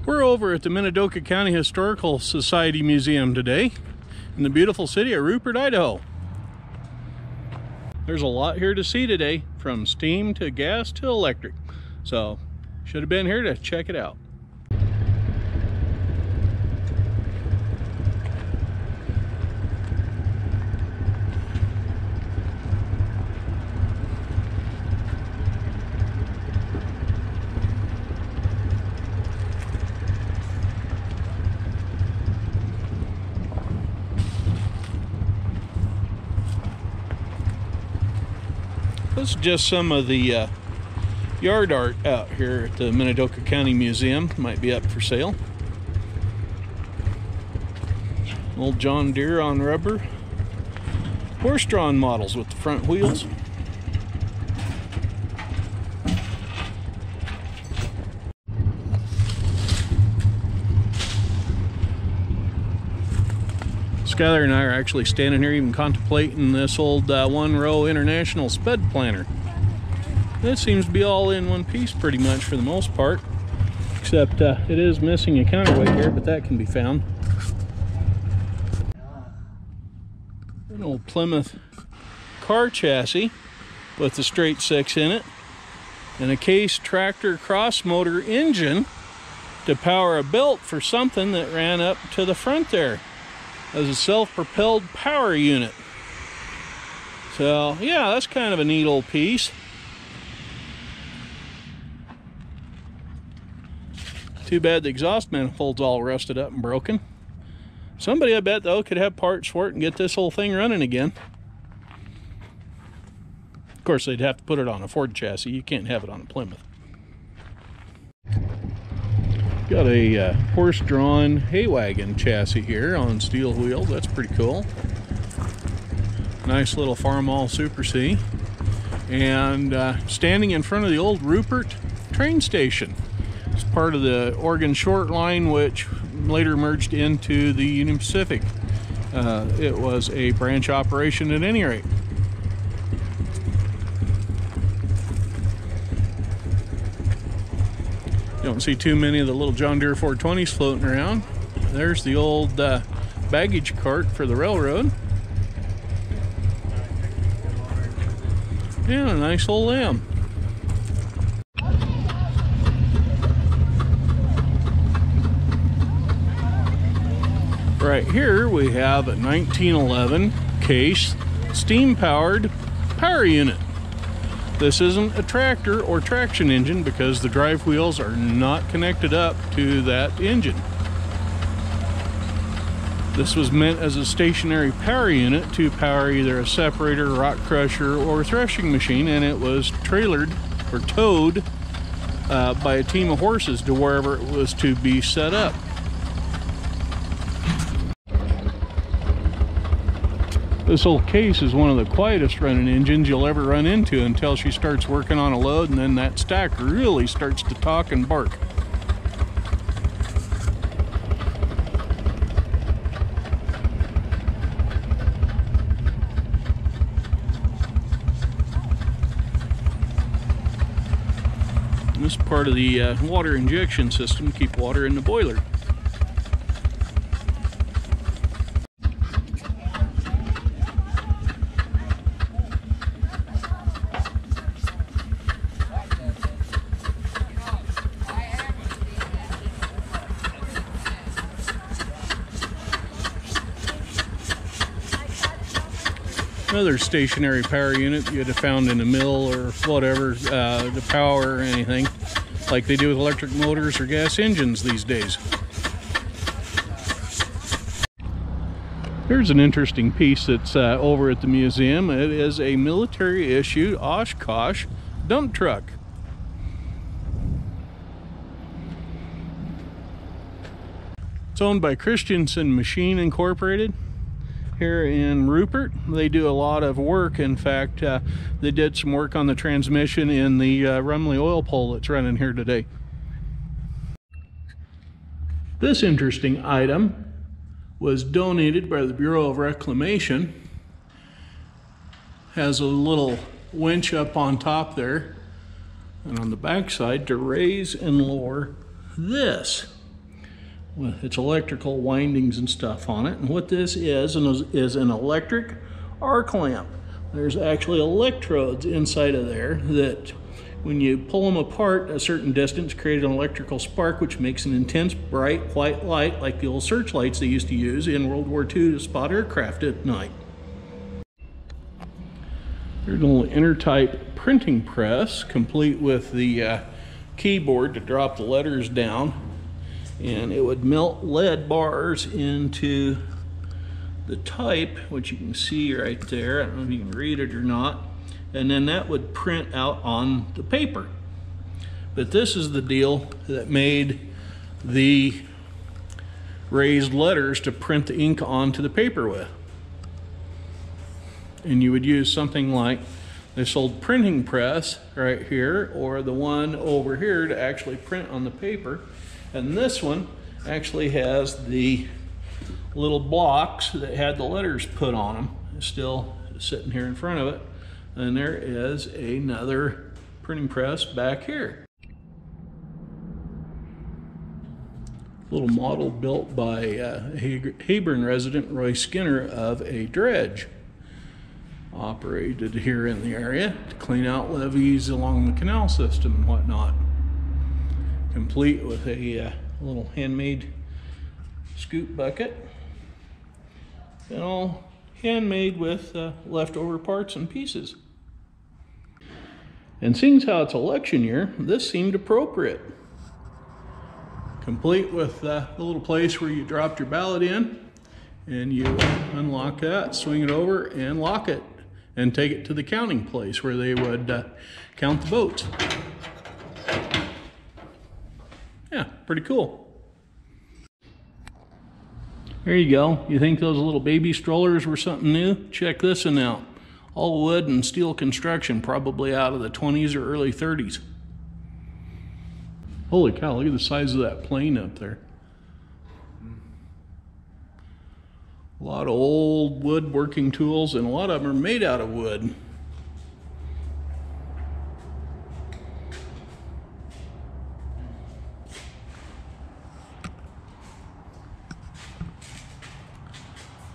We're over at the Minidoka County Historical Society Museum today in the beautiful city of Rupert, Idaho. There's a lot here to see today, from steam to gas to electric. So, should have been here to check it out. This is just some of the yard art out here at the Minidoka County Museum. Might be up for sale. Old John Deere on rubber. Horse-drawn models with the front wheels. Skyler and I are actually standing here even contemplating this old one-row international sped planter. It seems to be all in one piece pretty much for the most part, except it is missing a counterweight here, but that can be found. An old Plymouth car chassis with the straight six in it, and a Case tractor cross motor engine to power a belt for something that ran up to the front there as a self-propelled power unit. So yeah, that's kind of a neat old piece. Too bad the exhaust manifold's all rusted up and broken. Somebody, I bet though, could have parts for it and get this whole thing running again. Of course, they'd have to put it on a Ford chassis. You can't have it on a Plymouth. Got a horse-drawn hay wagon chassis here on steel wheels. That's pretty cool. Nice little Farmall Super C. And standing in front of the old Rupert train station. It's part of the Oregon Short Line, which later merged into the Union Pacific. It was a branch operation at any rate. Don't see too many of the little John Deere 420s floating around. There's the old baggage cart for the railroad. And a nice old lamb. Right here we have a 1911 Case steam-powered power unit. This isn't a tractor or traction engine because the drive wheels are not connected up to that engine. This was meant as a stationary power unit to power either a separator, rock crusher, or threshing machine, and it was trailered or towed by a team of horses to wherever it was to be set up. This old Case is one of the quietest running engines you'll ever run into until she starts working on a load, and then that stack really starts to talk and bark. And this is part of the water injection system to keep water in the boiler. Another stationary power unit you'd have found in a mill or whatever to power anything like they do with electric motors or gas engines these days. Here's an interesting piece that's over at the museum. It is a military issued Oshkosh dump truck. It's owned by Christensen Machine Incorporated here in Rupert. They do a lot of work. In fact, they did some work on the transmission in the Rumley oil pole that's running here today. This interesting item was donated by the Bureau of Reclamation. Has a little winch up on top there and on the back side to raise and lower this. with its electrical windings and stuff on it. And what this is an electric arc lamp. There's actually electrodes inside of there that, when you pull them apart a certain distance, create an electrical spark, which makes an intense bright white light like the old searchlights they used to use in World War II to spot aircraft at night. There's a little intertype printing press, complete with the keyboard to drop the letters down, and it would melt lead bars into the type, which you can see right there. I don't know if you can read it or not, and then that would print out on the paper. But this is the deal that made the raised letters to print the ink onto the paper with. And you would use something like this old printing press right here, or the one over here to actually print on the paper. And this one actually has the little blocks that had the letters put on them. It's still sitting here in front of it. And there is another printing press back here. Little model built by Hebron resident Roy Skinner of a dredge. Operated here in the area to clean out levees along the canal system and whatnot. Complete with a little handmade scoop bucket. And all handmade with leftover parts and pieces. And seeing as how it's election year, this seemed appropriate. Complete with the little place where you dropped your ballot in, and you unlock that, swing it over, and lock it, and take it to the counting place where they would count the votes. Yeah, pretty cool. There you go. You think those little baby strollers were something new? Check this one out. All wood and steel construction, probably out of the 20s or early 30s. Holy cow, look at the size of that plane up there. A lot of old woodworking tools, and a lot of them are made out of wood.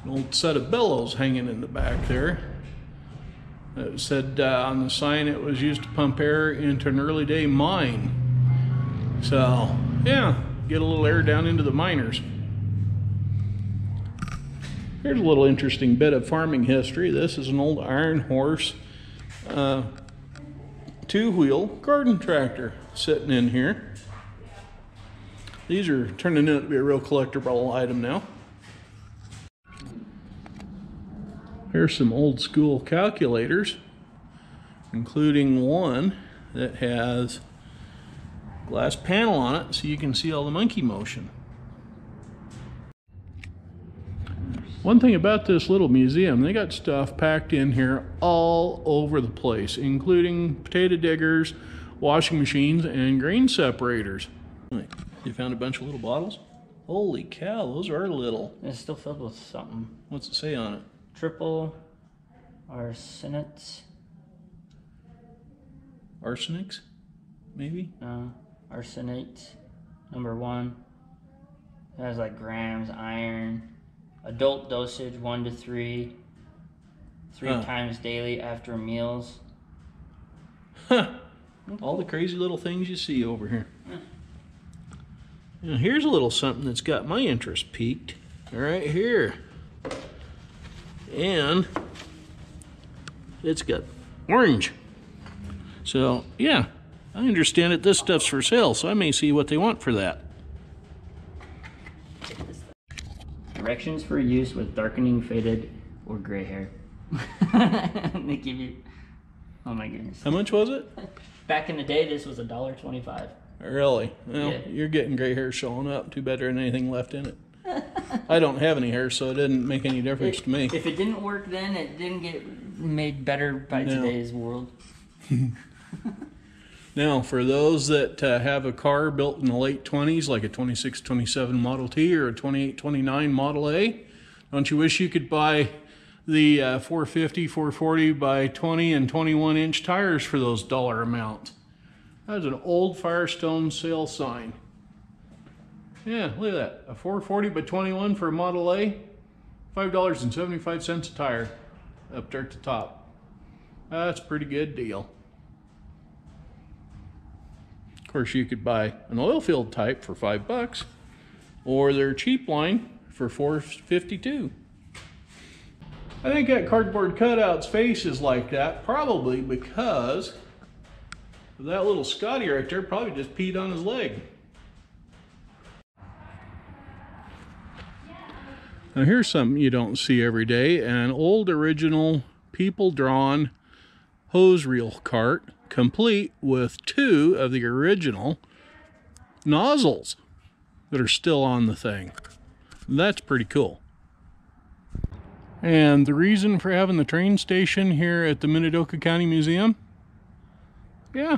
An old set of bellows hanging in the back there. It said on the sign it was used to pump air into an early day mine. So, yeah, get a little air down into the miners. Here's a little interesting bit of farming history. This is an old iron horse two-wheel garden tractor sitting in here. These are turning out to be a real collectible item now. Here's some old school calculators, including one that has glass panel on it so you can see all the monkey motion. One thing about this little museum, they got stuff packed in here all over the place, including potato diggers, washing machines, and grain separators. You found a bunch of little bottles? Holy cow, those are little. It's still filled with something. What's it say on it? Triple arsenics. Arsenics, maybe? Arsenate, number 1. It has like grams, iron. Adult dosage 1 to 3. 3 times daily after meals. Huh. All the crazy little things you see over here. Now here's a little something that's got my interest piqued. Right here. And it's got orange. So yeah, I understand that this stuff's for sale, so I may see what they want for that. Directions for use with darkening, faded, or gray hair. They give you, oh my goodness. How much was it? Back in the day, this was $1.25. Really? Well, yeah. You're getting gray hair showing up. Too bad there ain't anything left in it. I don't have any hair, so it didn't make any difference to me. If it didn't work then, it didn't get made better by today's world. Now, for those that have a car built in the late 20s, like a 26, 27 Model T or a 28, 29 Model A, don't you wish you could buy the 450, 440 by 20 and 21 inch tires for those dollar amounts? That was an old Firestone sale sign. Yeah, look at that. A 440 by 21 for a Model A. $5.75 a tire up there at the top. That's a pretty good deal. Of course, you could buy an oil filled type for $5, or their cheap line for $4.52. I think that cardboard cutout's face is like that probably because that little Scotty right there probably just peed on his leg. Now here's something you don't see every day, an old original people-drawn hose reel cart, complete with 2 of the original nozzles that are still on the thing. That's pretty cool. And the reason for having the train station here at the Minidoka County Museum? Yeah,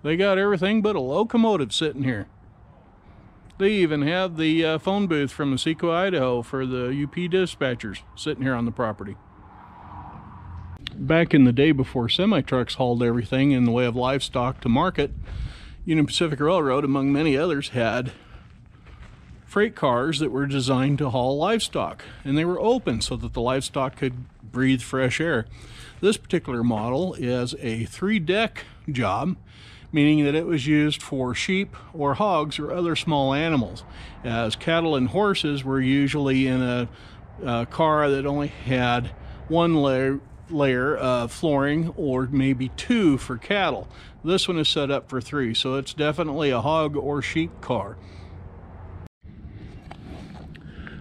they got everything but a locomotive sitting here. They even have the phone booth from Minidoka, Idaho for the UP dispatchers sitting here on the property. Back in the day before semi-trucks hauled everything in the way of livestock to market, Union Pacific Railroad, among many others, had freight cars that were designed to haul livestock, and they were open so that the livestock could breathe fresh air. This particular model is a 3-deck job, meaning that it was used for sheep or hogs or other small animals, as cattle and horses were usually in a car that only had 1 layer of flooring, or maybe 2 for cattle. This one is set up for 3, so it's definitely a hog or sheep car.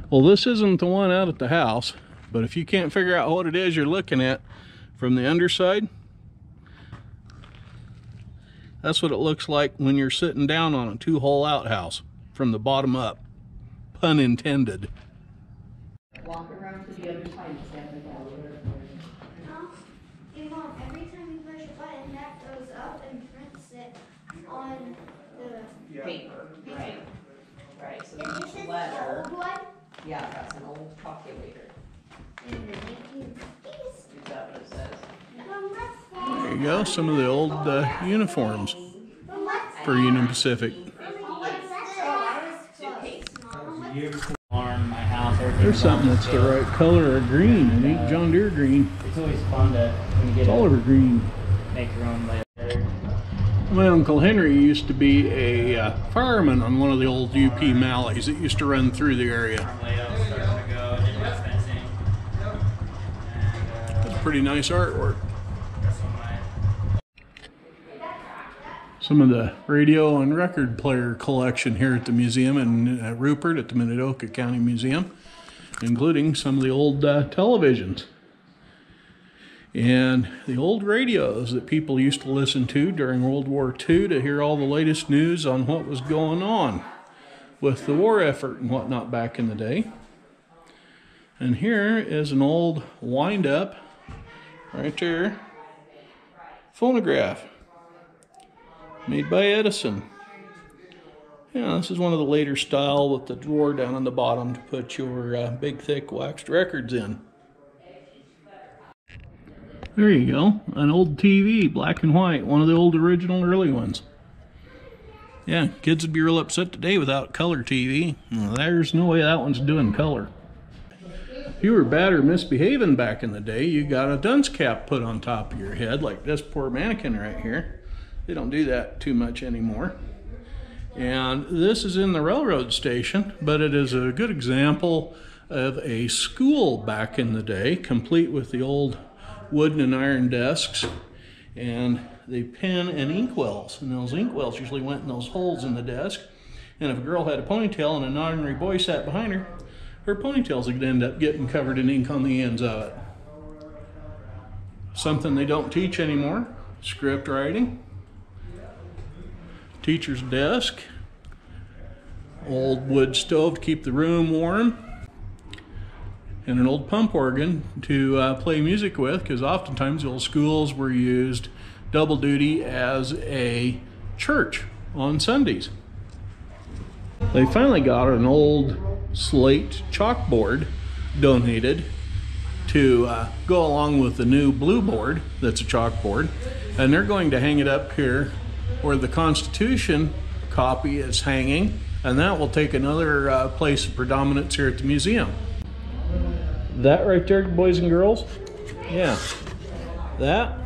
Well, this isn't the one out at the house, but if you can't figure out what it is you're looking at from the underside, that's what it looks like when you're sitting down on a 2-hole outhouse from the bottom up. Pun intended. Walk around to the other side and stand it down. Every time you push a button, that goes up and prints it on the Paper, right? Right, so Is this each the letter, old one? yeah, that's an old calculator. In the 1950s? Is that what it says? There you go, some of the old uniforms for Union Pacific. Farm, my house, everything. There's something that's the right color of green. It ain't John Deere green. It's always fun to when you get It's Oliver green. make your own layer. My Uncle Henry used to be a fireman on one of the old UP Malleys that used to run through the area. Layouts starting to go, did my fencing. And It's pretty nice artwork. that's on my Some of the radio and record player collection here at the museum in Rupert at the Minidoka County Museum, including some of the old televisions and the old radios that people used to listen to during World War II to hear all the latest news on what was going on with the war effort and whatnot back in the day. And here is an old wind-up, right there, phonograph made by Edison. Yeah, this is one of the later style with the drawer down on the bottom to put your big thick waxed records in. There you go, an old TV, black and white, one of the old original early ones. Yeah, kids would be real upset today without color TV. Well, there's no way that one's doing color. If you were bad or misbehaving back in the day, you got a dunce cap put on top of your head, like this poor mannequin right here. They don't do that too much anymore. And this is in the railroad station, but it is a good example of a school back in the day, complete with the old wooden and iron desks and the pen and inkwells. And those inkwells usually went in those holes in the desk. And if a girl had a ponytail and a non-ordinary boy sat behind her, her ponytails would end up getting covered in ink on the ends of it. Something they don't teach anymore, script writing. Teacher's desk, old wood stove to keep the room warm, and an old pump organ to play music with, because oftentimes the old schools were used double duty as a church on Sundays. They finally got an old slate chalkboard donated to go along with the new blue board that's a chalkboard, and they're going to hang it up here where the Constitution copy is hanging and that will take another place of predominance here at the museum. That right there, boys and girls, yeah, that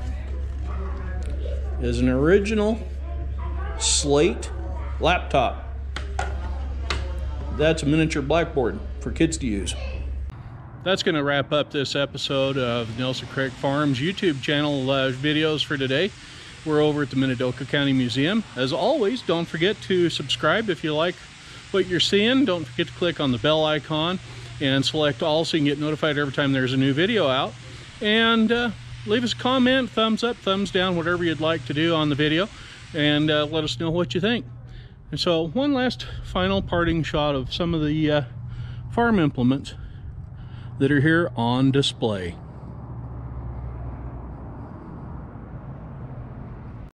is an original slate laptop. That's a miniature blackboard for kids to use. That's going to wrap up this episode of Nelson Creek Farms YouTube channel videos for today. We're over at the Minidoka County Museum. As always, don't forget to subscribe if you like what you're seeing. Don't forget to click on the bell icon and select all so you can get notified every time there's a new video out. And leave us a comment, thumbs up, thumbs down, whatever you'd like to do on the video, and let us know what you think. And so one last final parting shot of some of the farm implements that are here on display.